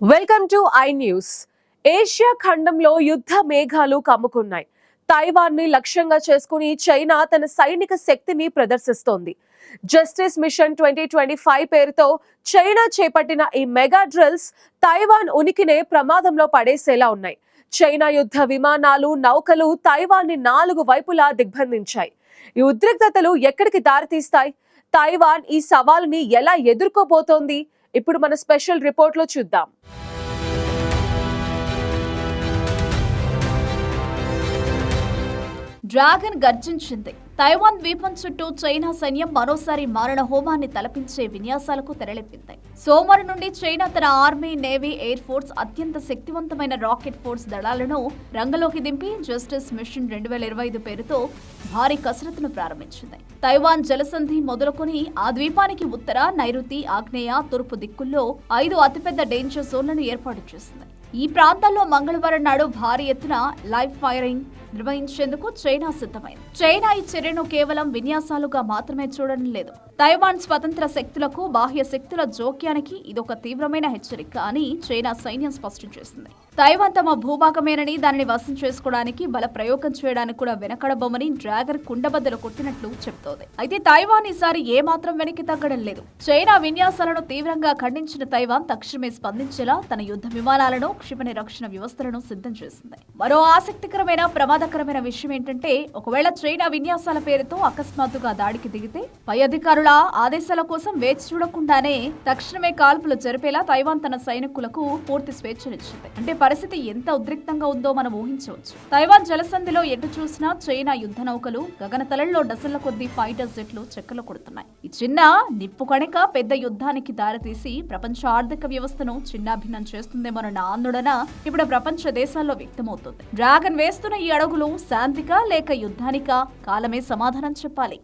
Welcome to I news. Asia ఖండంలో యుద్ధ మేఘాలు కమ్ముకున్నాయి. తైవాన్ ని లక్ష్యంగా చేసుకుని చైనా తన సైనిక శక్తిని ప్రదర్శిస్తోంది. జస్టిస్ మిషన్ 2025 పేరుతో చైనా చేపట్టిన ఈ మెగా డ్రిల్స్ తైవాన్ ఉనికినే ప్రమాదంలో పడేసేలా ఉన్నాయి. చైనా యుద్ధ విమానాలు, నౌకలు తైవాన్ ని 4 వైపులా దిగ్బంధించాయి. ఈ ఉద్రిక్తతలు ఎక్కడికి దారితీస్తాయి? తైవాన్ ఈ సవాలుని ఎలా ఎదుర్కోబోతోంది? ఇప్పుడు మన స్పెషల్ రిపోర్ట్ లో చూద్దాం. డ్రాగన్ గర్జించింది. తైవాన్ ద్వీపం చుట్టూ చైనా సైన్యం మరోసారి మారణ హోమాన్ని తలపించే విన్యాసాలకు తెరలేపింది. సోమవారం నుండి చైనా తన ఆర్మీ, నేవీ, ఎయిర్ ఫోర్స్, అత్యంత శక్తివంతమైన రాకెట్ ఫోర్స్ దళాలను రంగంలోకి దింపి జస్టిస్ మిషన్ 2025 పేరుతో భారీ కసరత్తును ప్రారంభించింది. తైవాన్ జలసంధి మొదలుకొని ఆ ద్వీపానికి ఉత్తర, నైరుతి, ఆగ్నేయ, తూర్పు దిక్కుల్లో 5 అతిపెద్ద డేంజర్ జోన్లను ఏర్పాటు చేసింది. ఈ ప్రాంతాల్లో మంగళవారం నాడు భారీ ఎత్తున లైవ్ ఫైరింగ్ నిర్వహించేందుకు చైనా సిద్ధమైంది. చైనా ఈ చర్యను కేవలం విన్యాసాలుగా మాత్రమే చూడడం లేదు. తైవాన్ స్వతంత్ర శక్తులకు, బాహ్య శక్తుల జోక్యానికి ఇదొక తీవ్రమైన హెచ్చరిక అని చైనా సైన్యం స్పష్టం చేసింది. తైవాన్ తమ భూభాగమేనని, దానిని వశం చేసుకోవడానికి బల ప్రయోగం చేయడానికి కూడా వెనకడబోమని డ్రాగన్ కుండబద్దలు కొట్టినట్లు చెబుతోంది. అయితే తైవాన్ ఈసారి ఏమాత్రం వెనక్కి తగ్గడం లేదు. చైనా విన్యాసాలను తీవ్రంగా ఖండించిన తైవాన్ తక్షణమే స్పందించేలా తన యుద్ధ విమానాలను, క్షిపణి రక్షణ వ్యవస్థలను సిద్ధం చేసింది. మరో ఆసక్తికరమైన, ప్రమాదకరమైన విషయం ఏంటంటే, ఒకవేళ చైనా విన్యాసాల పేరుతో అకస్మాత్తుగా దాడికి దిగితే పై అధికారుల ఆదేశాల కోసం వేచి చూడకుండానే తక్షణమే కాల్పులు జరిపేలా తైవాన్ తన సైనికులకు పూర్తి స్వేచ్ఛనిచ్చింది. అంటే పరిస్థితి ఎంత ఉద్రిక్తంగా ఉందో మనం ఊహించవచ్చు. తైవాన్ జలసంధిలో ఎటు చూసినా చైనా యుద్ధ నౌకలు, గగనతలంలో డజన్ల కొద్దీ ఫైటర్ జెట్లు చెక్కలు కొడుతున్నాయి. ఈ చిన్న నిప్పు కణిక పెద్ద యుద్ధానికి దారితీసి ప్రపంచ ఆర్థిక వ్యవస్థను చిన్నాభిన్నం చేస్తుందేమోనన్న ఆందోళన ఇప్పుడు ప్రపంచ దేశాల్లో వ్యక్తమవుతుంది. డ్రాగన్ వేస్తున్న ఈ అడుగులు శాంతికా లేక యుద్ధానికా? కాలమే సమాధానం చెప్పాలి.